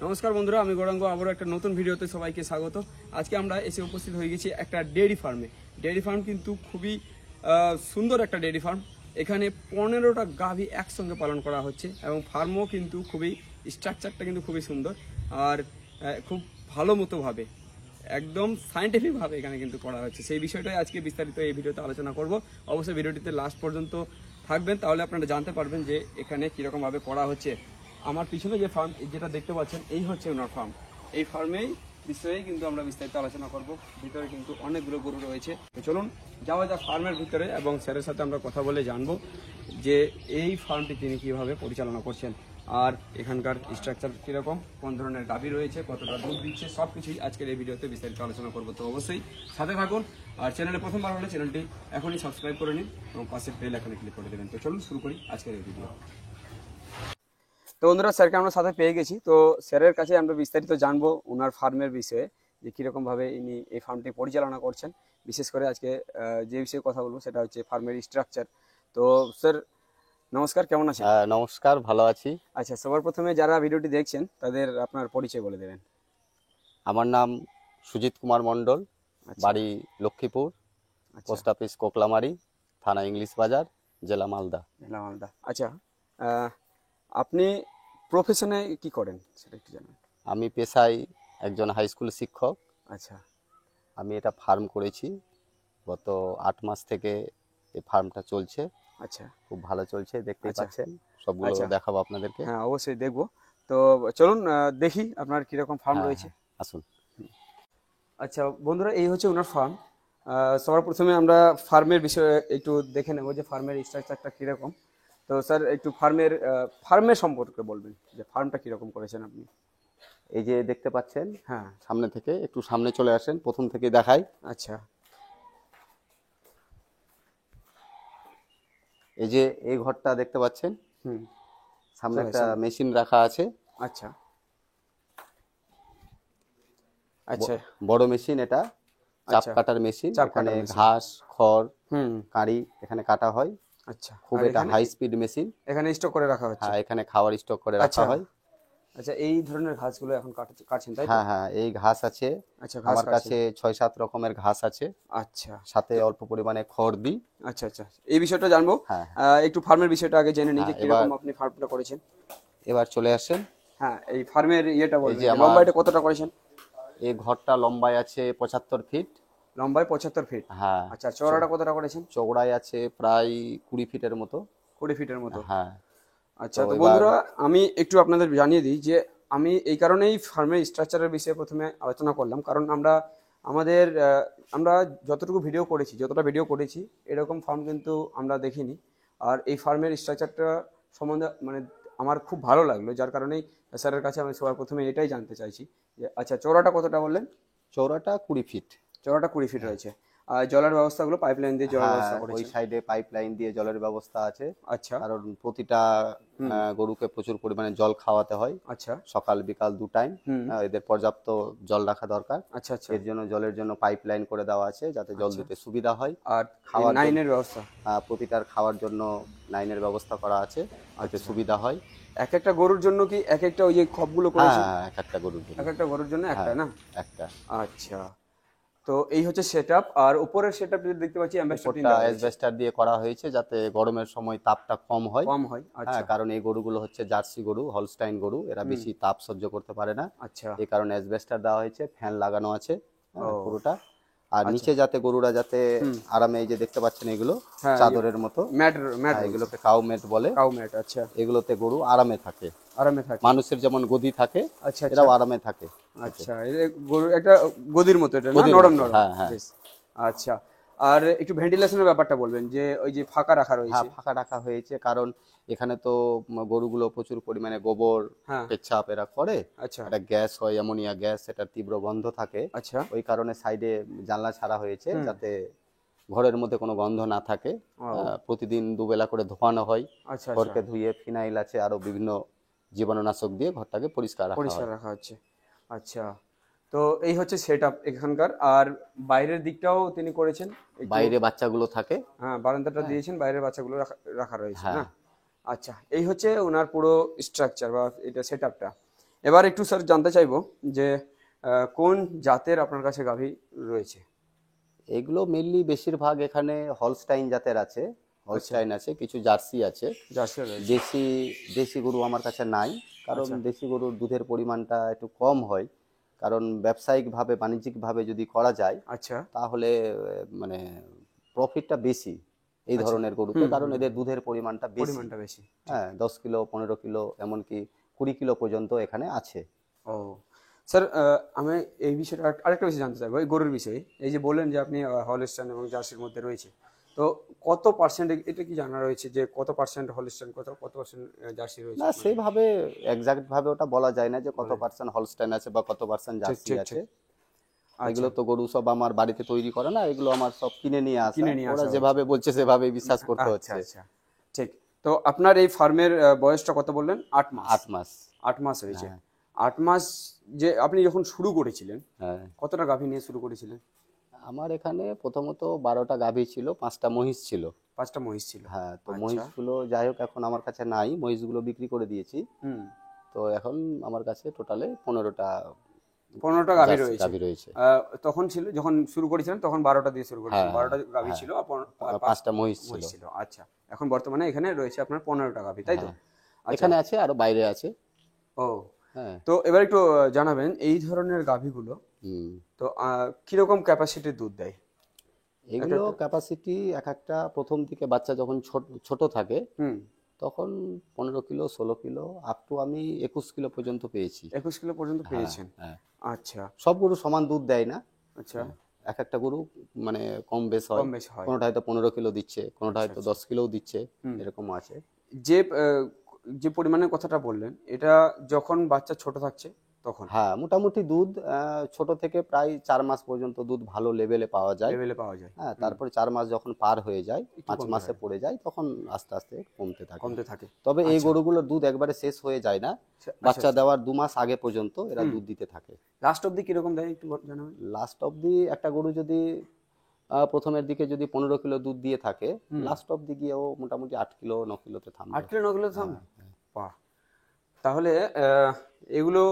নমস্কার বন্ধুরা, আমি গৌরাঙ্গ আবারও একটা নতুন ভিডিওতে সবাইকে স্বাগত। আজকে আমরা এসে উপস্থিত হয়ে গেছি একটা ডেয়ারি ফার্মে। ডেয়ারি ফার্ম কিন্তু খুবই সুন্দর একটা ডেয়ারি ফার্ম। এখানে 15টা গাভী একসঙ্গে পালন করা হচ্ছে এবং ফার্মও কিন্তু খুবই স্ট্রাকচারটা কিন্তু খুবই সুন্দর আর খুব ভালো মতোভাবে একদম সায়েন্টিফিকভাবে এখানে কিন্তু করা হচ্ছে। সেই বিষয়টাই আজকে বিস্তারিত এই ভিডিওতে আলোচনা করব। অবশ্যই ভিডিওটিতে লাস্ট পর্যন্ত থাকবেন, তাহলে আপনারা জানতে পারবেন যে এখানে কীরকমভাবে করা হচ্ছে। আমার পিছনে যে ফার্ম যেটা দেখতে পাচ্ছেন এই হচ্ছে ওনার ফার্ম। এই ফার্মেই বিষয়েই কিন্তু আমরা বিস্তারিত আলোচনা করব। ভিতরে কিন্তু অনেকগুলো গরু রয়েছে। তো চলুন যাওয়া যাক ফার্মের ভিতরে এবং স্যারের সাথে আমরা কথা বলে জানবো যে এই ফার্মটি তিনি কীভাবে পরিচালনা করছেন আর এখানকার স্ট্রাকচার কীরকম, কোন ধরনের গাভী রয়েছে, কতটা দুধ দিচ্ছে, সব কিছুই আজকের এই ভিডিওতে বিস্তারিত আলোচনা করবো। তো অবশ্যই সাথে থাকুন। আর চ্যানেলে প্রথমবার হলে চ্যানেলটি এখনই সাবস্ক্রাইব করে নিন এবং পাশের বেল আইকনে ক্লিক করে দেবেন। তো চলুন শুরু করি আজকের এই ভিডিও। তো বন্ধুরা, স্যারকে আমরা সাথে পেয়ে গেছি। তো স্যারের কাছে আমরা বিস্তারিত জানবো ওনার ফার্মের বিষয়ে, যে কীরকমভাবে ইনি এই ফার্মটি পরিচালনা করছেন। বিশেষ করে আজকে যে বিষয়ে কথা বলবো সেটা হচ্ছে ফার্মের স্ট্রাকচার। তো স্যার নমস্কার, কেমন আছেন? নমস্কার, ভালো আছি। আচ্ছা, সবার প্রথমে যারা ভিডিওটি দেখছেন তাদের আপনার পরিচয় বলে দেবেন। আমার নাম সুজিত কুমার মণ্ডল, বাড়ি লক্ষ্মীপুর, পোস্ট অফিস কোকলামারি, থানা ইংলিশ বাজার, জেলা মালদা। আচ্ছা, আপনি প্রফেশনে কি করেন সেটা একটু জানান। আমি পেশায় একজন হাই স্কুল শিক্ষক। আচ্ছা, আমি এটা ফার্ম করেছি গত 8 মাস থেকে এই ফার্মটা চলছে। আচ্ছা, খুব ভালো চলছে, দেখতেই পাচ্ছেন। সবগুলো দেখাবো আপনাদেরকে। হ্যাঁ অবশ্যই দেখবো। তো চলুন দেখি আপনার কিরকম ফার্ম রয়েছে। আসুন। আচ্ছা বন্ধুরা, এই হচ্ছে ওনার ফার্ম। সবার প্রথমে আমরা ফার্মের বিষয়ে একটু দেখে নেব যে ফার্মের স্ট্রাকচারটা কীরকম। তো স্যার একটু ফার্মের সম্পর্কে বলবেন যে ফার্মটা কীরকম করেছেন আপনি। এই যে দেখতে পাচ্ছেন, হ্যাঁ সামনে থেকে একটু সামনে চলে আসেন, প্রথম থেকে দেখাই। আচ্ছা, এই যে এই ঘরটা দেখতে পাচ্ছেন, সামনে একটা মেশিন রাখা আছে। আচ্ছা আচ্ছা, বড় মেশিন, এটা চাপ কাটার মেশিন। এখানে ঘাস, খড়, কাঁড়ি এখানে কাটা হয়। আচ্ছা, খুব এটা হাই স্পিড মেশিন। এখানে স্টক করে রাখা হচ্ছে। হ্যাঁ, এখানে খাবার স্টক করে রাখা হয়। আচ্ছা, এই ধরনের ঘাসগুলো এখন কাটছেন তাই তো? হ্যাঁ হ্যাঁ, এই ঘাস আছে। আচ্ছা, আমার কাছে 6-7 রকমের ঘাস আছে। আচ্ছা, সাথে অল্প পরিমাণে খড় দিই। আচ্ছা আচ্ছা, এই বিষয়টা জানবো। হ্যাঁ, একটু ফার্মের বিষয়টা আগে জেনে নিই যে কিরকম আপনি ফার্মটা করেছেন। এবার চলে আসেন। হ্যাঁ, এই ফার্মের ইয়েটা বলবেন, লম্বাইটা কতটা করেছেন? এই ঘরটা লম্বায় আছে 75 ফিট। লম্বায় 75 ফিট। হ্যাঁ। আচ্ছা, চওড়াটা কতটা করেছেন? চওড়ায় আছে প্রায় 20 ফিটের মতো। 20 ফিটের মতো। হ্যাঁ। আচ্ছা, তো বন্ধুরা আমি একটু আপনাদের জানিয়ে দিই যে আমি এই কারণেই ফার্মের স্ট্রাকচারের বিষয়ে প্রথমে আলোচনা করলাম, কারণ আমরা যতটুকু ভিডিও করেছি, যতটা ভিডিও করেছি এরকম ফার্ম কিন্তু আমরা দেখিনি। আর এই ফার্মের স্ট্রাকচারটা সম্বন্ধে মানে আমার খুব ভালো লাগলো, যার কারণেই স্যারের কাছে আমি সবার প্রথমে এটাই জানতে চাইছি যে আচ্ছা, চওড়াটা কতটা বললেন? চওড়াটা 20 ফিট। চওড়াটা 20 ফিট রয়েছে। আর জলের ব্যবস্থাগুলো পাইপলাইন দিয়ে জলের ব্যবস্থা করেছে? ওই সাইডে পাইপলাইন দিয়ে জলের ব্যবস্থা আছে। আচ্ছা, কারণ প্রতিটা গরুকে প্রচুর পরিমাণে জল খাওয়াতে হয়। আচ্ছা, সকাল বিকাল 2 টাইম এদের পর্যাপ্ত জল রাখা দরকার। আচ্ছা আচ্ছা, এর জন্য জলের জন্য পাইপলাইন করে দেওয়া আছে, যাতে জল দিতে সুবিধা হয়। আর খাওয়ার নাইনের ব্যবস্থা? প্রতিটার খাওয়ার জন্য নাইনের ব্যবস্থা করা আছে, যাতে সুবিধা হয়। এক একটা গরুর জন্য কি এক একটা ওই যে খপগুলো করেছে? হ্যাঁ, এক একটা গরুর জন্য। এক একটা গরুর জন্য একটা না? একটা। আচ্ছা, তো এই হচ্ছে সেটআপ। আর উপরের সেটআপ যেটা দেখতে পাচ্ছি অ্যাসবেস্টার দিয়ে করা হয়েছে, যাতে গরমের সময় তাপটা কম হয়। আচ্ছা, কারণ এই গরুগুলো হচ্ছে জার্সি গরু, হলস্টাইন গরু, এরা বেশি তাপ সহ্য করতে পারে না। আচ্ছা, এই কারণে অ্যাসবেস্টার দেওয়া হয়েছে, ফ্যান লাগানো আছে পুরোটা। আর নিচে যাতে গরুরা যাতে আরামে, এই যে দেখতে পাচ্ছেন এগুলো চাদরের মতো ম্যাট, এগুলোকে কাউ ম্যাট বলে। কাউ ম্যাট, আচ্ছা, এগুলোতে গরু আরামে থাকে। মানুষের যেমন গদি থাকে, আচ্ছা, এরাও আরামে থাকে। আচ্ছা, গরু একটা গদির মতো, এটা না? নরম নরম। হ্যাঁ। আচ্ছা, আর একটু ভেন্টিলেশনের ব্যাপারটা বলবেন, যে ওই যে ফাঁকা রাখা রয়েছে? হ্যাঁ, ফাঁকা রাখা হয়েছে, কারণ এখানে তো গরুগুলো প্রচুর পরিমাণে গোবর, পেচ্ছাপ এরা করে। আচ্ছা, একটা গ্যাস হয়, অ্যামোনিয়া গ্যাস, এটা তীব্র গন্ধ থাকে। আচ্ছা, ওই কারণে সাইডে জানলা ছাড়া হয়েছে, যাতে ঘরের মধ্যে কোনো গন্ধ না থাকে। প্রতিদিন দুবেলা করে ধোয়ানো হয়। ঘরকে ধুয়ে ফিনাইল আছে, আরো বিভিন্ন জীবাণুনাশক দিয়ে ঘরটাকে পরিষ্কার রাখা হচ্ছে। আচ্ছা, তো এই হচ্ছে সেটআপ এখানকার। আর বাইরের দিকটাও তিনি করেছেন, বাইরে বাচ্চাগুলো থাকে। হ্যাঁ, বারান্দাটা দিয়েছেন, বাইরের বাচ্চাগুলো রাখা রয়েছে না? আচ্ছা, এই হচ্ছে ওনার পুরো স্ট্রাকচার বা এটা সেটআপটা। এবার একটু স্যার জানতে চাইবো যে কোন জাতের আপনার কাছে গাভী রয়েছে? এগুলো মেনলি বেশিরভাগ এখানে হলস্টাইন জাতের আছে, হলস্টাইন আছে, কিছু জার্সি আছে। জার্সি রয়েছে। দেশি দেশি গরু আমার কাছে নাই, কারণ দেশি গরুর দুধের পরিমাণটা একটু কম হয়। কারণ ব্যবসায়িকভাবে বাণিজ্যিকভাবে যদি করা যায় আচ্ছা তাহলে মানে প্রফিটটা বেশি এই ধরনের গরুতে, কারণ এদের দুধের পরিমাণটা বেশি। পরিমাণটা বেশি। হ্যাঁ, 10 কিলো 15 কিলো এমনকি 20 কিলো পর্যন্ত এখানে আছে। ও স্যার, আমি এই বিষয়টা আরেকটা বিষয় জানতে চাইবো এই গরুর বিষয়ে। এই যে বললেন যে আপনি হলস্টাইন এবং জার্সির মধ্যে রয়েছে, তো কত পার্সেন্ট এটা কি জানা রয়েছে যে কত পার্সেন্ট হলস্টাইন, কত পার্সেন্ট জার্সি রয়েছে? না, সেভাবে এক্সাক্ট ভাবে ওটা বলা যায় না যে কত পার্সেন্ট হলস্টাইন আছে বা কত পার্সেন্ট জার্সি আছে। এগুলো তো গরু সব আমার বাড়িতে তৈরি করা না, এগুলো আমার সব কিনে নিয়ে আসা। ওরা যেভাবে বলছে সেভাবে বিশ্বাস করতে হচ্ছে। আচ্ছা, ঠিক। তো আপনার এই ফার্মের বয়সটা কত বললেন? 8 মাস। 8 মাস। 8 মাস হয়েছে। 8 মাস যে আপনি যখন শুরু করেছিলেন, হ্যাঁ, কতটা গাভী নিয়ে শুরু করেছিলেন? আমার এখানে প্রথমত 12টা গাভী ছিল, 5টা মহিষ ছিল। 5টা মহিষ ছিল। হ্যাঁ, তো মহিষগুলো যাই হোক এখন আমার কাছে নাই, মহিষগুলো বিক্রি করে দিয়েছি। তো এখন আমার কাছে টোটালে 15টা 15টা গাভী রয়েছে। গাভী রয়েছে। তখন ছিল যখন শুরু করেছিলেন তখন 12টা দিয়ে শুরু করেছিলেন, 12টা গাভী ছিল, 5টা মহিষ ছিল। আচ্ছা, এখন বর্তমানে এখানে রয়েছে আপনার 15টা গাভী, তাই তো? এখানে আছে, আরো বাইরে আছে। ও হ্যাঁ, তো এবার একটু জানাবেন এই ধরনের গাভীগুলো তো কিরকম ক্যাপাসিটির দুধ দেয়? এগুলো ক্যাপাসিটি এক একটা প্রথম দিকে বাচ্চা যখন ছোট থাকে তখন 15 কিলো 16 কিলো আপ টু আমি 21 কিলো পর্যন্ত পেয়েছি। 21 কিলো পর্যন্ত পেয়েছেন? আচ্ছা, সব গরু সমান দুধ দেয় না। আচ্ছা, এক একটা গরু মানে কম বেশ হয়। কোনোটা হয়তো 15 কিলো দিচ্ছে, কোনোটা হয়তো 10 কিলোও দিচ্ছে, এরকমও আছে। যে যে পরিমাণের কথাটা বললেন, এটা যখন বাচ্চা ছোট থাকছে তখন? হ্যাঁ, মোটামুটি দুধ ছোট থেকে প্রায় 4 মাস পর্যন্ত দুধ ভালো লেভেলে পাওয়া যায়। হ্যাঁ, তারপরে 4 মাস যখন পার হয়ে যায়, 5 মাসে পড়ে যায়, তখন আস্তে আস্তে কমতে থাকে। তবে এই গরুগুলোর দুধ একবারে শেষ হয়ে যায় না, বাচ্চা দেওয়ার 2 মাস আগে পর্যন্ত এরা দুধ দিতে থাকে। লাস্ট অবধি কিরকম দেয় একটু জানাবেন? লাস্ট অবধি একটা গরু যদি প্রথমের দিকে যদি 15 কিলো দুধ দিয়ে থাকে, লাস্ট অবধি গিয়েও মোটামুটি 8 কিলো 9 কিলোতে থামবে। 8 কিলো 9 কিলো থামবে? বাহ! তাহলে এগুলো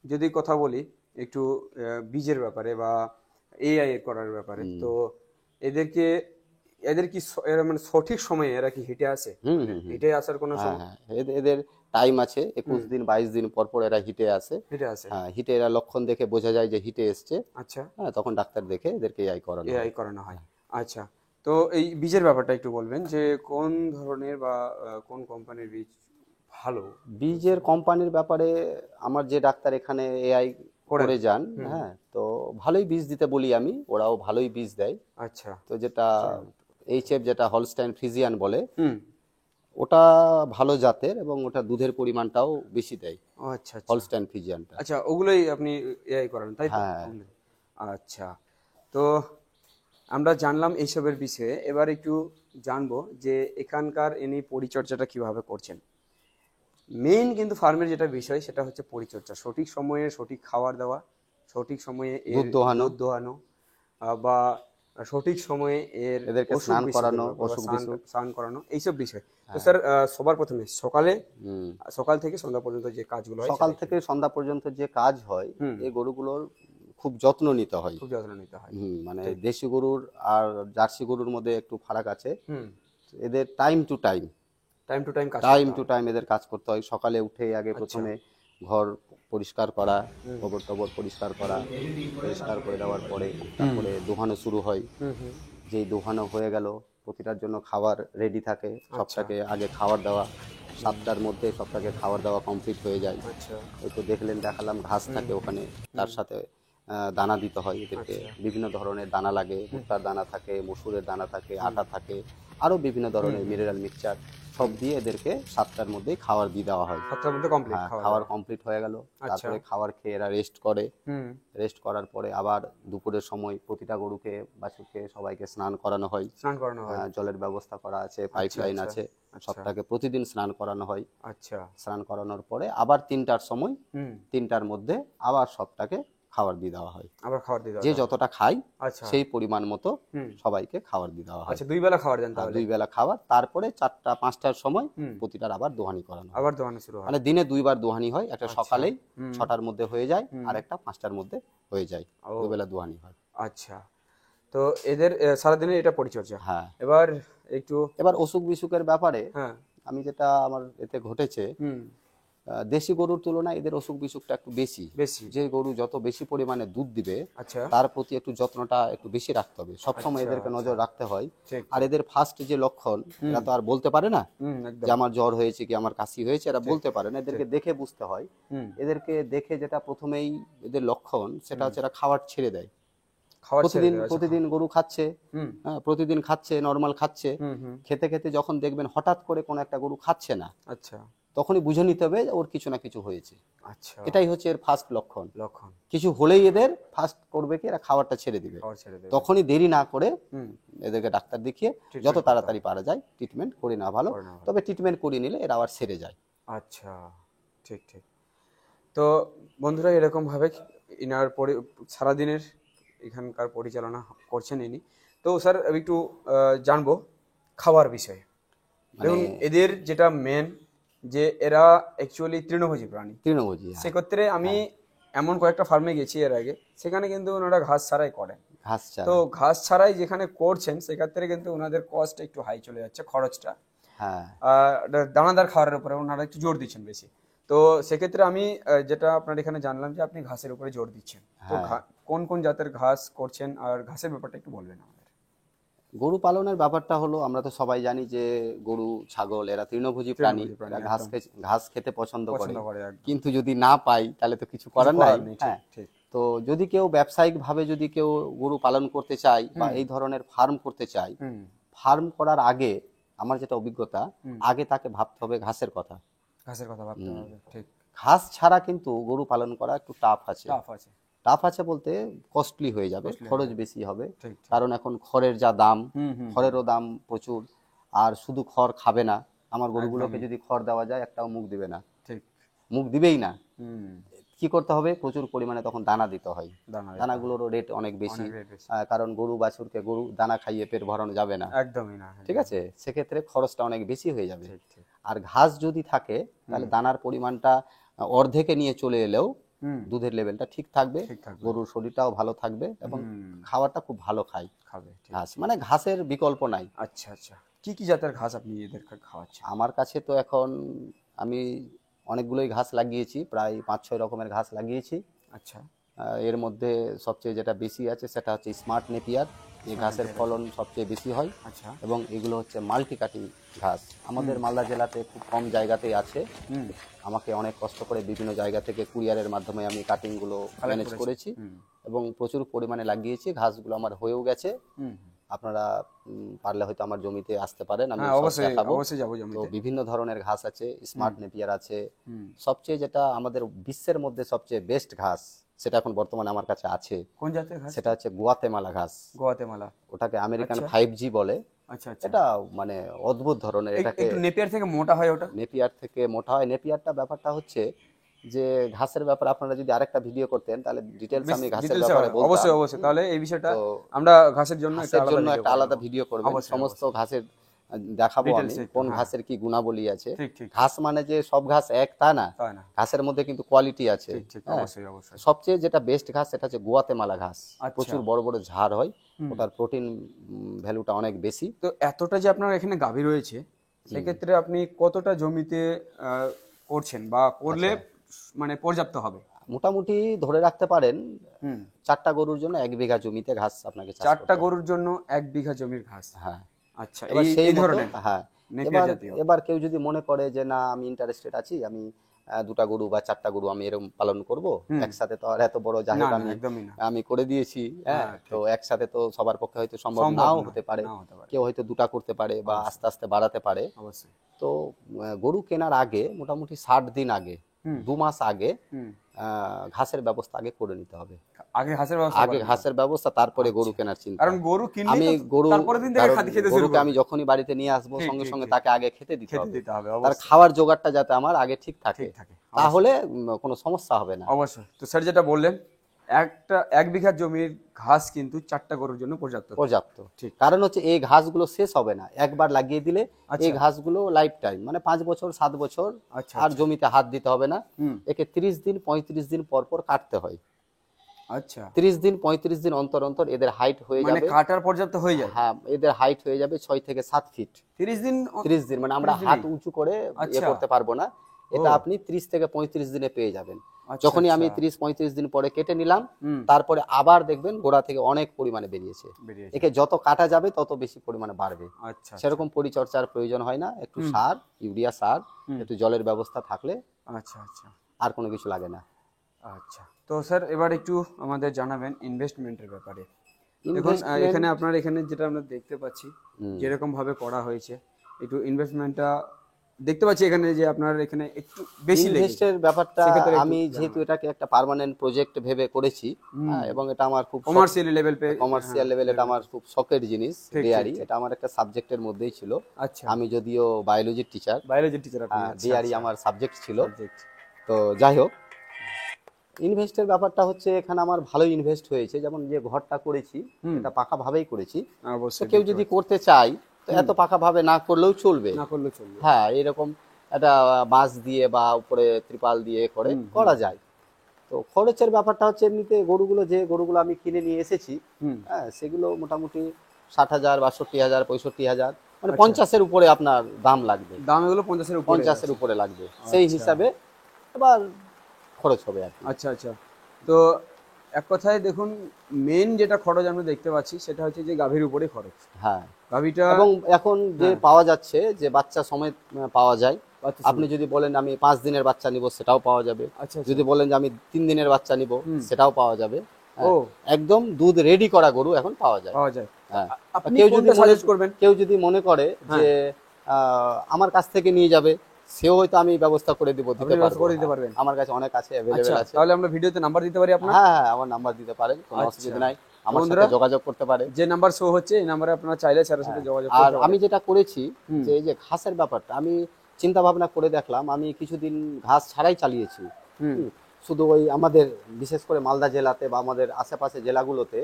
যদি কথা বলি একটু বীজের ব্যাপারে বা এআই এর করার ব্যাপারে, তো এদের কি এরা মানে সঠিক সময়ে এরা কি হিটে আসে? হিটে আসার কোনো সময়? এদের টাইম আছে, 21 দিন 22 দিন পর পর এরা হিটে আসে। হ্যাঁ, হিটে এরা লক্ষণ দেখে বোঝা যায় যে হিটে এসছে। আচ্ছা, হ্যাঁ, তখন ডাক্তার দেখে এদেরকে এআই করানো হয়। আচ্ছা, তো এই বীজের ব্যাপারটা একটু বলবেন যে কোন ধরনের বা কোন কোম্পানির বীজ ভালো? বীজের কোম্পানির ব্যাপারে আমার যে ডাক্তার এখানে এআই করে যান, হ্যাঁ, তো ভালোই বীজ দিতে বলি আমি, ওরাও ভালোই বীজ দেয়। আচ্ছা, তো যেটা এইচএফ যেটা হলস্টাইন ফ্রিজিয়ান বলে, ওটা ভালো জাতের এবং ওটা দুধের পরিমাণটাও বেশি দেয়। আচ্ছা, হলস্টাইন ফ্রিজিয়ানটা। আচ্ছা, ওগুলোই আপনি এআই করেন, তাই তো? আচ্ছা, তো আমরা জানলাম এইসবের বিষয়ে। এবার একটু জানবো যে এখানকার ইনি পরিচর্যাটা কিভাবে করছেন। মেইন কিন্তু ফার্মের যেটা বিষয় সেটা হচ্ছে পরিচর্যা, সঠিক সময়ে সঠিক খাবার দেওয়া, সঠিক সময়ে দুধ দোহানো, বা সঠিক সময়ে এদেরকে স্নান করানো, এইসব বিষয়। তো স্যার, সবার প্রথমে সকাল থেকে সন্ধ্যা পর্যন্ত যে কাজগুলো হয়, সকাল থেকে সন্ধ্যা পর্যন্ত যে কাজ হয়, এই গরুগুলোর খুব যত্ন নিতে হয়। মানে দেশি গরুর আর জার্সি গরুর মধ্যে একটু ফারাক আছে। এদের টাইম টু টাইম এদের কাজ করতে হয়। সকালে উঠে আগে প্রথমে ঘর পরিষ্কার করা, গোবর টবর পরিষ্কার করে দেওয়ার পরে তারপরে দোহানো শুরু হয়। যেই দোহানো হয়ে গেল, প্রতিটার জন্য খাবার রেডি থাকে, সবটাকে আগে খাবার দেওয়া, 7টার মধ্যে সবটাকে খাবার দেওয়া কমপ্লিট হয়ে যায়। ওই তো দেখালাম ঘাস থাকে ওখানে, তার সাথে দানা দিতে হয় এদেরকে। বিভিন্ন ধরনের দানা লাগে, ভুট্টার দানা থাকে, মসুরের দানা থাকে, আটা থাকে, আরো বিভিন্ন ধরনের মিনারেল মিক্সচার সব দিয়ে এদেরকে 7টার মধ্যেই খাবার দিয়ে দেওয়া হয়। 7টার মধ্যে খাবার কমপ্লিট হয়ে গেল, তারপরে খাবার খেয়ে এরা রেস্ট করে। রেস্ট করার পরে আবার দুপুরের সময় প্রতিটা গরুকে বাছুরকে সবাইকে স্নান করানো হয়। জলের ব্যবস্থা করা আছে, পাইপ লাইন আছে, সবটাকে প্রতিদিন স্নান করানো হয়। স্নান করানোর পরে আবার 3টার সময়, 3টার মধ্যে আবার সবটাকে খাবার দিয়ে দেওয়া হয়। আবার খাবার দিয়ে দেওয়া যে হয়। যতটা খায় আচ্ছা সেই পরিমাণ মতো হুম। সবাইকে খাবার দিয়ে দেওয়া হয়। আচ্ছা 2 বেলা খাবার দেন আর তাহলে? 2 বেলা খাবার, তারপরে 4টা 5টার সময় হুম। প্রতিটার আবার দোহানি করানো হয়। আবার দোয়ানো শুরু হয়। মানে দিনে 2 বার দোহানি হয়, একটা আচ্ছা। সকালেই হুম। 6টার মধ্যে হয়ে যায়, হুম। আর একটা 5টার মধ্যে হয়ে যায়। ও 2 বেলা দোহানি হয়। আচ্ছা। তো এদের সারাদিনে এটা পরিচর্যা। হ্যাঁ। এবার একটু এবার অসুখ বিসুখের ব্যাপারে হ্যাঁ আমি যেটা আমার এতে ঘটেছে, হুম দেশি গরুর তুলনায় এদের অসুখ বিসুখটা একটু বেশি। বেশি। যে গরু যত বেশি পরিমাণে দুধ দিবে আচ্ছা তার প্রতি একটু যত্নটা একটু বেশি রাখতে হবে, সবসময় আচ্ছা, এদেরকে নজর রাখতে হয়। ঠিক আর এদের ফার্স্ট যে লক্ষণ, এরা তো আর বলতে পারে না একদম যে আমার জ্বর হয়েছে কি আমার কাশি হয়েছে, এরা বলতে পারে না, এদেরকে দেখে বুঝতে হয়। হুম এদেরকে দেখে যেটা প্রথমেই এদের লক্ষণ, সেটা হচ্ছে এরা খাবার ছেড়ে দেয়। খাবার ছেড়ে প্রতিদিন দেওয়া। আচ্ছা, প্রতিদিন গরু খাচ্ছে, হুম হ্যাঁ, প্রতিদিন খাচ্ছে, নর্মাল খাচ্ছে, হুম খেতে খেতে যখন দেখবেন হঠাৎ করে কোনো একটা গরু খাচ্ছে না, আচ্ছা তখনই বুঝে নিতে হবে ওর কিছু না কিছু হয়েছে। আচ্ছা এটাই হচ্ছে এর ফার্স্ট লক্ষণ। লক্ষণ। কিছু হলেই এদের ফার্স্ট করবে কি, এরা খাবারটা ছেড়ে দিবে। খাবার ছেড়ে দেবে। তখনই দেরি না করে হুম এদেরকে ডাক্তার দেখিয়ে Treatment যত করতে তাড়াতাড়ি পারা যায় ট্রিটমেন্ট করে না ভালো, করে নেওয়া ভালো। তবে ট্রিটমেন্ট করিয়ে নিলে এরা আবার সেরে যায়। আচ্ছা ঠিক ঠিক। তো বন্ধুরা এরকম ভাবে ইনার সারাদিনের এখানকার পরিচালনা করছেন ইনি। তো স্যার একটু জানবো খাবার বিষয়ে। দেখুন এদের যেটা মেন যে এরা অ্যাকচুয়ালি তৃণভোজী প্রাণী। তৃণভোজী, হ্যাঁ, সেক্ষেত্রে আমি এমন কয়েকটা ফার্মে গেছি এর আগে, সেখানে কিন্তু ওনারা ঘাস ছাড়াই করেন। ঘাস চারা, তো ঘাস ছাড়াই যেখানে করছেন সেক্ষেত্রে কিন্তু ওনাদের কস্ট একটু হাই চলে যাচ্ছে, খরচটা। হ্যাঁ। দানাদার খাবারের উপরে ওনারা একটু জোর দিচ্ছেন বেশি। তো সেক্ষেত্রে আমি যেটা আপনার এখানে জানলাম যে আপনি ঘাসের উপরে জোর দিচ্ছেন। তো কোন কোন জাতের ঘাস করছেন আর ঘাসের ব্যাপারটা একটু বলবেন আমাদের। গরু পালনের ব্যাপারটা হলো, আমরা তো সবাই জানি যে গরু ছাগল এরা তৃণভোজী প্রাণী, তৃণভোজী প্রাণী, এরা একদম। ঘাস খেতে পছন্দ করে। পছন্দ করে একদম। কিন্তু যদি না পাই তাহলে তো কিছু করার নাই। হ্যাঁ, ঠিক। তো যদি কেউ ব্যবসায়িক ভাবে যদি কেউ গরু পালন করতে চায় বা এই ধরনের ফার্ম করতে চায়, হুম ফার্ম করার আগে আমার যেটা অভিজ্ঞতা, আগে তাকে ভাবতে হবে ঘাসের কথা। ঘাসের কথা ভাবতে হবে, ঠিক। ঘাস ছাড়া কিন্তু গরু পালন করা একটু টাফ আছে। টাফ আছে। টাফ আছে বলতে কস্টলি হয়ে যাবে, খরচ বেশি হবে। ঠিক কারণ এখন খড়ের যা দাম, হুম খড়েরও দাম প্রচুর। আর শুধু খড় খাবে না, আমার গরুগুলোকে যদি খড় দেওয়া যায় একটাও মুখ দিবে না, ঠিক। মুখ দিবেই না। হুম কি করতে হবে, প্রচুর পরিমাণে তখন দানা দিতে হয়। দানা দানাগুলোরও রেট অনেক বেশি, অনেক rate বেশি। কারণ গরু বাছুরকে গরু দানা খাইয়ে পেট ভরানো যাবে না, একদমই না। ঠিক আছে, সেক্ষেত্রে খরচটা অনেক বেশি হয়ে যাবে। ঠিক ঠিক। আর ঘাস যদি থাকে তাহলে দানার পরিমাণটা অর্ধেকে নিয়ে চলে এলেও হুম দুধের লেভেলটা ঠিক থাকবে, ঠিক থাকবে। গরুর শরীরটাও ভালো থাকবে এবং খাবারটা খুব ভালো খায় খাবে, ঠিক। ঘাস, মানে ঘাসের বিকল্প নাই। আচ্ছা আচ্ছা। কি কি জাতের ঘাস আপনি এদেরকে খাওয়াচ্ছেন? আমার কাছে তো এখন আমি অনেকগুলোই ঘাস লাগিয়েছি, প্রায় 5-6 রকমের ঘাস লাগিয়েছি। আচ্ছা এর মধ্যে সবচেয়ে যেটা বেশি আছে সেটা হচ্ছে স্মার্ট নেপিয়ার। এই ঘাসের ফলন সবচেয়ে বেশি হয় আচ্ছা। এবং এগুলো হচ্ছে মাল্টি কাটিং ঘাস। আমাদের মালদা জেলাতে খুব কম জায়গাতেই আছে। হুম আমাকে অনেক কষ্ট করে বিভিন্ন জায়গা থেকে কুরিয়ারের মাধ্যমে আমি কাটিংগুলো ম্যানেজ করেছি এবং প্রচুর পরিমাণে লাগিয়েছি। ঘাসগুলো আমার হয়েও গেছে। হুম আপনারা পারলে হয়তো আমার জমিতে আসতে পারেন, আমি হ্যাঁ সব অবশ্যই দেখাবো। অবশ্যই যাবো তো জমিতে। বিভিন্ন ধরনের ঘাস আছে, স্মার্ট নেপিয়ার আছে। হুম সবচেয়ে যেটা আমাদের বিশ্বের মধ্যে সবচেয়ে বেস্ট ঘাস, সেটা এখন বর্তমানে আমার কাছে আছে, কোন জাতের ঘাস? সেটা হচ্ছে গুয়াতেমালা ঘাস। গোয়াতেমালা। ওটাকে আমেরিকান 5G বলে। আচ্ছা আচ্ছা। এটা মানে অদ্ভুত ধরনের, এটাকে একটু নেপিয়ার থেকে মোটা হয় ওটা? নেপিয়ার থেকে মোটা হয়। নেপিয়ারটা ব্যাপারটা হচ্ছে যে ঘাসের ব্যাপারে আপনারা যদি আরেকটা ভিডিও করতেন তাহলে ডিটেলস আমি ঘাসের ব্যাপারে বলতাম। অবশ্যই অবশ্যই। তাহলে এই বিষয়টা তো আমরা ঘাসের জন্য একটা আলাদা ভিডিও করবেন, সমস্ত ঘাসের দেখাবো আমি কোন ঘাসের কি গুণাবলী আছে। ঠিক ঠিক। ঘাস মানে যে সব ঘাস এক তা না, তাই না? ঘাসের মধ্যে কিন্তু কোয়ালিটি আছে। ঠিক ঠিক, অবশ্যই অবশ্যই। সবচেয়ে যেটা বেস্ট ঘাস সেটা হচ্ছে গুয়াতেমালা ঘাস। আচ্ছা। প্রচুর বড় বড় ঝাড় হয়, ওটার প্রোটিন ভ্যালুটা অনেক বেশি। তো এতটা যে আপনার এখানে গাভী রয়েছে, সেক্ষেত্রে আপনি কতটা জমিতে করছেন বা করলে মানে পর্যাপ্ত হবে? মোটামুটি ধরে রাখতে পারেন হুম 4টা গরুর জন্য 1 বিঘা জমিতে ঘাস আপনাকে চাষ করতে 4টা হবে। গরুর জন্য 1 বিঘা জমির ঘাস। হ্যাঁ, আচ্ছা, এবার এই সেই এই মতো, ধরনের হ্যাঁ, নেপিয়ার জাতীয়। এবার কেউ যদি মনে করে যে না আমি ইন্টারেস্টেড আছি, আমি 2টা গরু বা 4টা গরু আমি এরকম পালন করব, একসাথে তো আর এত বড় না জায়গা না, একদমই না। আমি করে দিয়েছি। হ্যাঁ, তো একসাথে তো সবার পক্ষে হয়তো সম্ভব সম্ভব নাও না, হতে পারে। নাও হতে পারে। কেউ হয়তো 2টা করতে পারে বা আস্তে আস্তে বাড়াতে পারে। অবশ্যই। তো গরু কেনার আগে মোটামুটি 60 দিন আগে, 2 মাস আগে হুম ঘাসের ব্যবস্থা আগে করে নিতে হবে। আগে ঘাসের ব্যবস্থা আগে ঘাসের ব্যবস্থা, তারপরে গরু কেনার চিন্তা। কারণ গরু কিনলে আমি তো গরু তারপরের দিন থেকে খেতে শুরু গরুকে করবে। আমি যখনই বাড়িতে নিয়ে আসবো ঠিক, সঙ্গে ঠিক, সঙ্গে ঠিক। তাকে আগে খেতে দিতে খেতে হবে। দিতে হবে তার অবশ্যই। খাওয়ার জোগাড়টা যাতে আমার আগে ঠিক থাকে, ঠিক থাকে, তাহলে কোনো সমস্যা হবে না। অবশ্যই। তো স্যার যেটা বললেন এক বিঘা জমির ঘাস কিন্তু 4টা গরুর জন্য পর্যাপ্ত। পর্যাপ্ত। ঠিক। কারণ হচ্ছে এই ঘাসগুলো শেষ হবে না, একবার লাগিয়ে দিলে আচ্ছা। এই ঘাসগুলো লাইফ টাইম, মানে 5 বছর 7 বছর আচ্ছা, আর জমিতে হাত দিতে হবে না। হুম। একে 30 দিন 35 দিন পর পর কাটতে হয়। আচ্ছা, 30 দিন 35 দিন অন্তর অন্তর এদের হাইট হয়ে মানে যাবে। কাটার পর্যাপ্ত হয়ে যায়। হ্যাঁ, এদের হাইট হয়ে যাবে 6 থেকে 7 ফিট। 30 দিন 30 দিন মানে আমরা 30 হাত দিনেই? উঁচু করে আচ্ছা। করতে পারবো না, এটা ও। আপনি 30 থেকে 35 দিনে পেয়ে যাবেন। আচ্ছা, যখনই আমি আচ্ছা। 30-35 দিন পরে কেটে নিলাম, হুম। তারপরে আবার দেখবেন গোড়া থেকে অনেক পরিমাণে বেরিয়েছে। বেরিয়েছে। একে যত কাটা যাবে তত বেশি পরিমাণে বাড়বে। আচ্ছা, সেরকম পরিচর্যার প্রয়োজন হয় না, একটু সার, ইউরিয়া সার, একটু জলের ব্যবস্থা থাকলে আচ্ছা, আচ্ছা, আর কোনো কিছু লাগে না। আচ্ছা। তো স্যার এবার একটু আমাদের জানাবেন ইনভেস্টমেন্টের ব্যাপারে। দেখুন Investment- এখানে আপনার এখানে যেটা আমরা দেখতে পাচ্ছি, যেরকম ভাবে করা হয়েছে, একটু ইনভেস্টমেন্টটা দেখতে পাচ্ছি এখানে যে আপনার এখানে একটু বেশি লেগেছে। ইনভেস্টের ব্যাপারটা সেক্ষেত্রে একটু আমি যেহেতু এটাকে একটা পার্মানেন্ট প্রজেক্ট ভেবে করেছি, হ্যাঁ, এবং এটা আমার খুব commercial level pay. Commercial level, এটা আমার খুব শখের জিনিস। ঠিক, ডেয়ারি ঠিক। এটা আমার একটা সাবজেক্টের মধ্যেই ছিল। আচ্ছা, আমি যদিও বায়োলজির টিচার, বায়োলজি টিচার আপনি। আচ্ছা, ডেয়ারি আমার সাবজেক্ট ছিল। সাবজেক্ট। তো যাই হোক, ইনভেস্টের ব্যাপারটা হচ্ছে এখানে আমার ভালো ইনভেস্ট হয়েছে। যেমন যে ঘরটা করেছি এটা পাকা ভাবেই করেছি। তো অবশ্যই কেউ যদি করতে চায় তো এত পাকা ভাবে না করলেও চলবে। না করলে চলবে। হ্যাঁ, এরকম একটা বাঁশ দিয়ে বা উপরে ত্রিপাল দিয়ে করে করা যায়। তো খরচের ব্যাপারটা হচ্ছে এমনিতে যে গরুগুলো আমি কিনে নিয়ে এসেছি, হ্যাঁ, সেগুলো মোটামুটি 60,000, 62,000, 65,000, মানে 50-এর উপরে আপনার দাম লাগবে। দাম এগুলো 50-এর উপরে। 50-এর উপরে লাগবে, সেই হিসাবে এবার খরচ হবে আর কি। আচ্ছা, আচ্ছা। তো এক কথায় দেখুন, মেন যেটা খরচ আমরা দেখতে পাচ্ছি সেটা হচ্ছে যে গাভীর উপরে খরচ। হ্যাঁ, গাভীটা এবং এখন যে পাওয়া যাচ্ছে যে বাচ্চা সমেত পাওয়া যায়। বাচ্চা আপনি যদি বলেন আমি 5 দিনের বাচ্চা নিব সেটাও পাওয়া যাবে। আচ্ছা, যদি বলেন যে আমি 3 দিনের বাচ্চা নিব সেটাও পাওয়া যাবে। ও, একদম দুধ রেডি করা গরু এখন পাওয়া যায়। পাওয়া যায়। হ্যাঁ, আপনি কেউ যদি কোনটা সাজেস্ট করবেন? কেউ যদি মনে করে যে আমার কাছ থেকে নিয়ে যাবে, সেও হয়তো আমি ব্যবস্থা করে দিতে ব্যবস্থা পারবো। করে দিতে পারবেন? আমার কাছে অনেক আছে, আচ্ছা, অ্যাভেলেবেল আছে। তাহলে আমরা ভিডিওতে নাম্বার দিতে পারি আপনার? হ্যাঁ, আমার নাম্বার দিতে পারেন, কোনো আচ্ছা। অসুবিধা নাই। আমার বন্ধুরা, সাথে যোগাযোগ করতে পারে। যে নাম্বার শো হচ্ছে এই নাম্বারে আপনারা চাইলে স্যারের সাথে যোগাযোগ আর করতে আমি পারেন। যেটা করেছি যে এই যে ঘাসের ব্যাপারটা আমি চিন্তা ভাবনা করে দেখলাম, আমি কিছুদিন ঘাস ছাড়াই চালিয়েছি। শুধু ওই আমাদের বিশেষ করে মালদা জেলাতে বা আমাদের আশেপাশে জেলাগুলোতে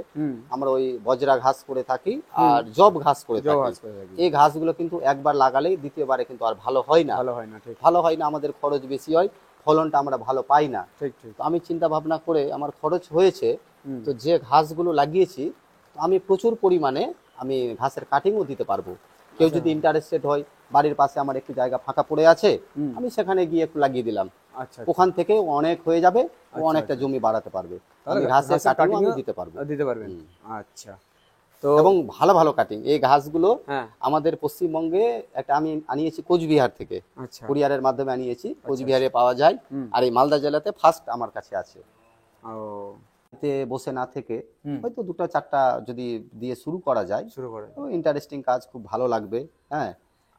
আমরা ওই বজরা ঘাস করে থাকি আর জব ঘাস করে থাকি। এই ঘাসগুলো কিন্তু একবার লাগালেই দ্বিতীয়বারে কিন্তু আর ভালো হয় না। ভালো হয় না, ঠিক। ভালো হয় না, আমাদের খরচ বেশি হয়, ফলনটা আমরা ভালো পাই না। ঠিক, ঠিক। তো আমি চিন্তা ভাবনা করে আমার খরচ হয়েছে, তো যে ঘাসগুলো লাগিয়েছি আমি প্রচুর পরিমাণে আমি ঘাসের কাটিংও দিতে পারবো। কেউ যদি ইন্টারেস্টেড হয়, বাড়ির পাশে আমার একটু জায়গা ফাঁকা পড়ে আছে, আমি সেখানে গিয়ে একটু লাগিয়ে দিলাম। আচ্ছা, ওখান থেকে অনেক হয়ে যাবে, ও অনেকটা জমি বাড়াতে পারবে। আমি ঘাসের কাটিং আমি দিতে পারবো। দিতে পারবেন। আচ্ছা। তো এবং ভালো ভালো কাটিং এই ঘাসগুলো হ্যাঁ, আমাদের পশ্চিমবঙ্গে একটা আমি আনিয়েছি কোচবিহার থেকে, আচ্ছা, কুরিয়ারের মাধ্যমে আনিয়েছি। কোচবিহারে পাওয়া যায়, আর এই মালদা জেলাতে ফার্স্ট আমার কাছে আছে। ও, এতে বসে না থেকে হয়তো 2-4টা যদি দিয়ে শুরু করা যায়, শুরু করে। ইন্টারেস্টিং কাজ, খুব ভালো লাগবে। হ্যাঁ,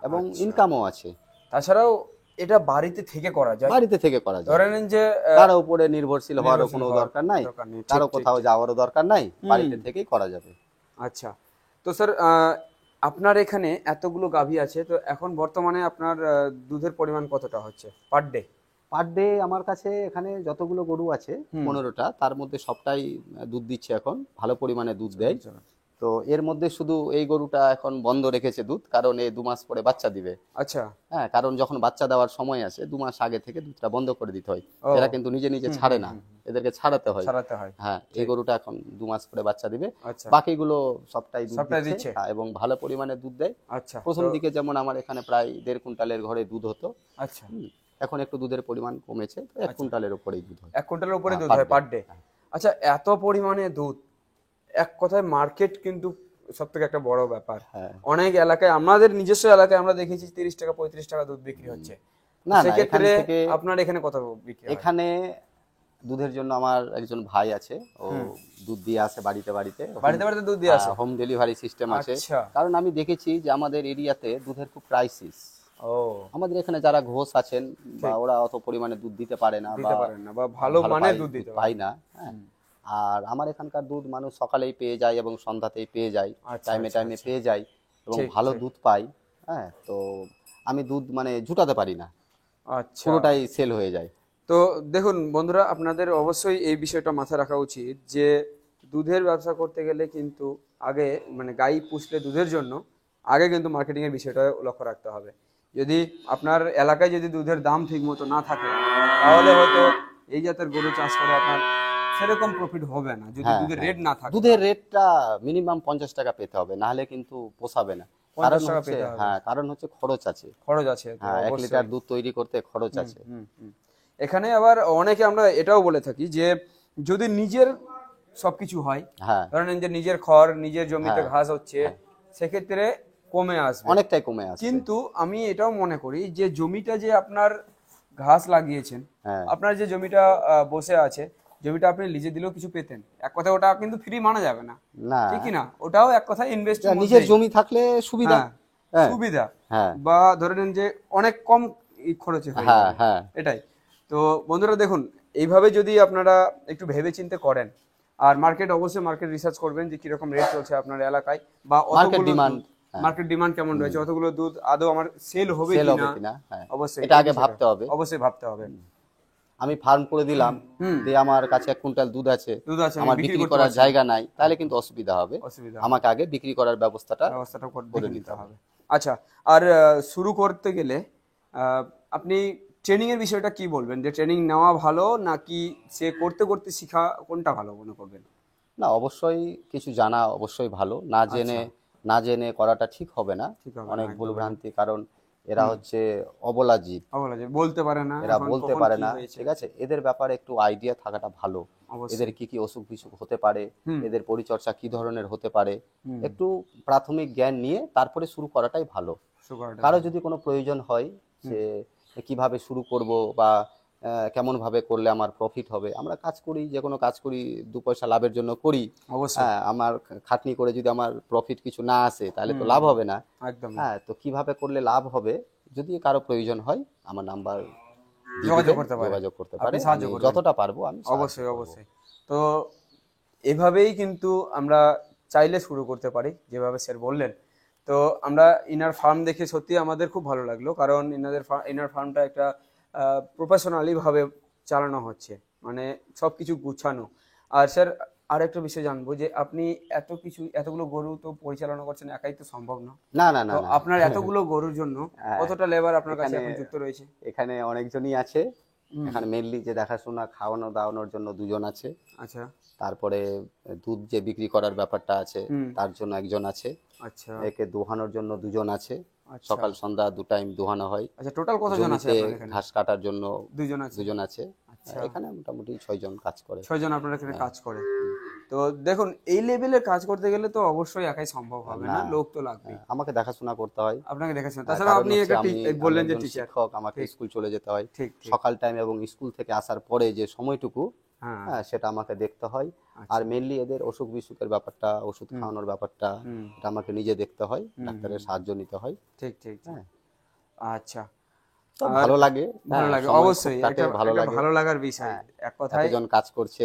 এবং আচ্ছা। ইনকামও আছে। তাছাড়াও এটা বাড়িতে থেকে করা যায়। বাড়িতে থেকে করা যায়, ধরে নিন যে কারো উপরে নির্ভরশীল হওয়ারও কোনো দরকার নাই, কারো ঠিক, কোথাও যাওয়ারও দরকার নাই, বাড়িতে থেকেই করা যাবে। আচ্ছা। তো স্যার আপনার এখানে এতগুলো গাভী আছে, তো এখন বর্তমানে আপনার দুধের পরিমাণ কতটা হচ্ছে পার ডে? পার ডে আমার কাছে এখানে যতগুলো গরু আছে 15টা, তার মধ্যে সবটাই দুধ দিচ্ছে, এখন ভালো পরিমাণে দুধ দেয়। তো এর মধ্যে শুধু এই গরুটা এখন বন্ধ রেখেছে দুধ, কারণ এই 2 মাস পরে বাচ্চা দিবে। আচ্ছা। হ্যাঁ, কারণ যখন বাচ্চা দেওয়ার সময় আসে 2 মাস আগে থেকে দুধটা বন্ধ করে দিতে হয়। এরা কিন্তু নিজে নিজে ছাড়ে না, এদেরকে ছাড়াতে হয়। হ্যাঁ, এই গরুটা এখন 2 মাস পরে বাচ্চা দিবে। বাকিগুলো সবটাই দুধ দিচ্ছে এবং ভালো পরিমাণে দুধ দেয়। আচ্ছা। প্রথম দিকে যেমন আমার এখানে প্রায় 1.5 কুইন্টালের ঘরে দুধ হতো। আচ্ছা। এখন একটু দুধের পরিমাণ কমেছে, তো 1 কুইন্টালের উপরেই দুধ হয়। 1 কুইন্টালের উপরে দুধ হয় পার ডে। আচ্ছা, এত পরিমাণে দুধ, এক কথায় মার্কেট কিন্তু সবথেকে একটা বড় ব্যাপার। অনেক এলাকায়, আমাদের নিজস্ব এলাকায় আমরা দেখেছি 30 টাকা 35 টাকা দুধ বিক্রি হচ্ছে। না, সেক্ষেত্রে আপনার এখানে কত বিক্রি হয়? এখানে দুধের জন্য আমার একজন ভাই আছে, ও দুধ দিয়ে আসে বাড়িতে বাড়িতে দুধ দিয়ে আসে। হোম ডেলিভারি সিস্টেম আছে। কারণ আমি দেখেছি যে আমাদের এরিয়াতে দুধের খুব ক্রাইসিস। আমাদের এখানে যারা ঘোষ আছেন বা ওরা অত পরিমাণে দুধ দিতে পারে না বা ভালো মানের দুধ দিতে পায় না। আর আমার এখানকার দুধ মানুষ সকালেই পেয়ে যায় এবং সন্ধ্যাতেই পেয়ে যায়, টাইমে টাইমে পেয়ে যায় এবং ভালো দুধ পাই। হ্যাঁ, তো আমি দুধ মানে জুটাতে পারি না, পুরোটাই সেল হয়ে যায়। তো দেখুন বন্ধুরা, আপনাদের অবশ্যই এই বিষয়টা মাথায় রাখা উচিত যে দুধের ব্যবসা করতে গেলে কিন্তু আগে মানে গাই পুষলে দুধের জন্য আগে কিন্তু মার্কেটিং এর বিষয়টা লক্ষ্য রাখতে হবে। যদি আপনার এলাকায় যদি দুধের দাম ঠিক মতো না থাকে, তাহলে হয়তো এই জাতের গরু চাষ করে আপনার সেরকম প্রফিট হবে না, যদি দুধের রেট না থাকে। দুধের রেটটা মিনিমাম 50 টাকা পেতে হবে, না হলে কিন্তু পোষাবে না। 50 টাকা পেতে হবে। কারণ হচ্ছে খরচ আছে। খরচ আছে, হ্যাঁ, 1 লিটার দুধ তৈরি করতে খরচ আছে। এখানে আবার অনেকে আমরা এটাও বলে থাকি যে যদি নিজের সবকিছু হয়, ধরেন যে নিজের খড় নিজের জমিতে ঘাস হচ্ছে, সেক্ষেত্রে কমে আসবে, অনেকটাই কমে আসবে। কিন্তু আমি এটাও মনে করি যে জমিটা যে আপনার ঘাস লাগিয়েছেন, আপনার যে জমিটা বসে আছে, জমিটা আপনি লিজে দিলেও কিছু পেতেন, এক কথা ওটা কিন্তু ফ্রি মানা যাবে না, ঠিক না? ওটাও এক কথা ইনভেস্ট, নিজের জমি থাকলে সুবিধা, সুবিধা, বা ধরে নেন যে অনেক কম খরচে হয়ে যাবে, এটাই। তো বন্ধুরা দেখুন, এইভাবে যদি আপনারা একটু ভেবে চিন্তে করেন, আর অবশ্যই মার্কেট রিসার্চ করবেন যে কিরকম রেট চলছে আপনার এলাকায়, বা মার্কেট ডিমান্ড কেমন রয়েছে, অতগুলো দুধ আদৌ আমার সেল হবে কিনা, অবশ্যই এটা আগে ভাবতে হবে, অবশ্যই ভাবতে হবে। আমি ফার্ম করে দিলাম, দিয়ে আমার কাছে 1 কুইন্টাল দুধ আছে, আমার বিক্রি করার জায়গা নাই, তাহলে কিন্তু অসুবিধা হবে। আমাকে আগে বিক্রি করার ব্যবস্থাটা করে নিতে হবে। আচ্ছা, আর শুরু করতে গেলে আপনি ট্রেনিং এর বিষয়টা কি বলবেন, যে ট্রেনিং নেওয়া ভালো নাকি সে করতে করতে শেখা, কোনটা ভালো মনে করবেন? না, অবশ্যই কিছু জানা অবশ্যই ভালো, না জেনে করাটা ঠিক হবে না, অনেক ভুল ভ্রান্তি, কারণ এরা হচ্ছে অবলা জীব, বলতে পারে না, এরা বলতে পারে না, ঠিক আছে? এদের ব্যাপারে একটু আইডিয়া থাকাটা ভালো, এদের কি কি অসুখ বিসুখ হতে পারে, এদের পরিচর্যা কি ধরনের হতে পারে, একটু প্রাথমিক জ্ঞান নিয়ে তারপরে শুরু করাটাই ভালো। কারো যদি কোনো প্রয়োজন হয় যে কিভাবে শুরু করব বা কেমন ভাবে করলে আমার প্রফিট হবে, আমরা কাজ করি, যে কোনো কাজ করি 2 পয়সা লাভের জন্য করি, আমার খাটনি করে যদি আমার প্রফিট কিছু না আসে তাহলে তো লাভ হবে না, একদম। তো কিভাবে করলে লাভ হবে, যদি কারো প্রয়োজন হয় আমার নাম্বার যোগাযোগ করতে পারে, যতটা পারবো আমি। অবশ্যই। তো এভাবেই কিন্তু আমরা চাইলে শুরু করতে পারি, যেভাবে স্যার বললেন। তো আমরা ইনার ফার্ম দেখে সত্যি আমাদের খুব ভালো লাগলো, কারণ ইনার ফার্মটা একটা প্রফেশনালি ভাবে চালানো হচ্ছে, মানে সবকিছু গুছানো। আর স্যার আরেকটা বিষয় জানবো, যে আপনি এতগুলো গরু তো পরিচালনা করছেন, একাই তো সম্ভব না। না, আপনার এতগুলো গরুর জন্য কতটা লেবার আপনার কাছে এখন যুক্ত রয়েছে? এখানে অনেকজনই আছে, এখানে মেইনলি যে দেখাশোনা খাওয়ানো দাওয়ানোর জন্য 2 জন আছে। আচ্ছা। তারপরে দুধ যে বিক্রি করার ব্যাপারটা আছে তার জন্য 1 জন আছে। আচ্ছা। একে দোহানোর জন্য 2 জন আছে, সকাল সন্ধ্যা 2 টাইম দোহানো হয়। আচ্ছা, টোটাল কতজন আছে আপনাদের এখানে? ঘাস কাটার জন্য 2 জন আছে। আচ্ছা, এখানে মোটামুটি 6 জন কাজ করে। 6 জন আপনার এখানে কাজ করে। তো দেখুন, এই লেভেলে কাজ করতে গেলে তো অবশ্যই একাই সম্ভব হবে না, লোক তো লাগবে, আমাকে দেখাশোনা করতে হয়। আপনাকে দেখাশোনা, তাছাড়া আপনি একটা বললেন যে টিচার, শিক্ষক, আমাকে স্কুল চলে যেতে হয় সকাল টাইম, এবং স্কুল থেকে আসার পরে যে সময়টুকু সেটা আমাকে দেখতে হয়। আর মেইনলি এদের অসুখ বিসুখের ব্যাপারটা, ওষুধ খাওয়ানোর ব্যাপারটা, এটা আমাকে নিজে দেখতে হয়, ডাক্তারের সাহায্য নিতে হয়। ঠিক। আচ্ছা, ভালো লাগে, অবশ্যই একটা ভালো লাগার বিষয়। এক কথায় একজন কাজ করছে,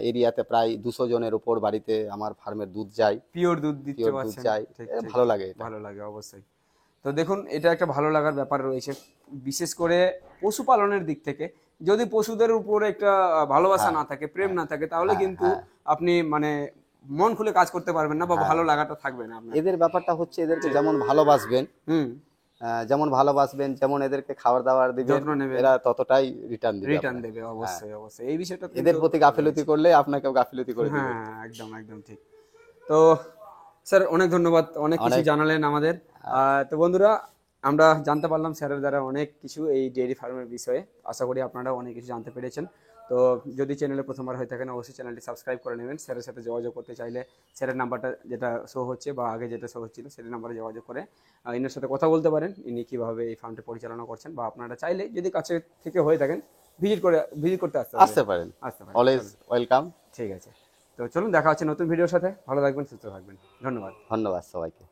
এরিয়াতে প্রায় 200 জনের উপর বাড়িতে আমার ফার্মের দুধ যায়, পিওর দুধ দিতে পারছেন, ভালো লাগে, অবশ্যই। তো দেখুন, এটা একটা ভালো লাগার ব্যাপার রয়েছে, বিশেষ করে পশুপালনের দিক থেকে। যদি পশুদের উপরে একটা ভালোবাসা না থাকে, প্রেম না থাকে, তাহলে কিন্তু আপনি মানে মন খুলে কাজ করতে পারবেন না, বা ভালো লাগাটা থাকবে না আপনার। এদের ব্যাপারটা হচ্ছে, এদেরকে যেমন ভালোবাসবেন, যেমন এদেরকে খাবার দাবার দিবেন, এরা ততটাই রিটার্ন দেবে। অবশ্যই এই বিষয়টা, এদের প্রতি গাফিলতি করলে আপনাকেও গাফিলতি করে দিবে। একদম ঠিক। তো স্যার অনেক ধন্যবাদ, অনেক কিছু জানালেন আমাদের। তো বন্ধুরা, আমরা জানতে পারলাম স্যারের দ্বারা অনেক কিছু এই ডেইরি ফার্মের বিষয়ে। আশা করি আপনারা অনেক কিছু জানতে পেরেছেন। তো যদি চ্যানেলে প্রথমবার হয়ে থাকেন, অবশ্যই চ্যানেলটি সাবস্ক্রাইব করে নেবেন। স্যারের সাথে যোগাযোগ করতে চাইলে স্যারের নাম্বারটা যেটা শো হচ্ছে, বা আগে যেটা শো হচ্ছিল, সেই নাম্বারে যোগাযোগ করে ইনার সাথে কথা বলতে পারেন, ইনি কীভাবে এই ফার্মটি পরিচালনা করছেন। বা আপনারা চাইলে যদি কাছে থেকে হয়ে থাকেন, ভিজিট করতে আসতে পারেন। Always welcome. ঠিক আছে, তো চলুন দেখা হচ্ছে নতুন ভিডিওর সাথে। ভালো থাকবেন, সুস্থ থাকবেন। ধন্যবাদ সবাইকে।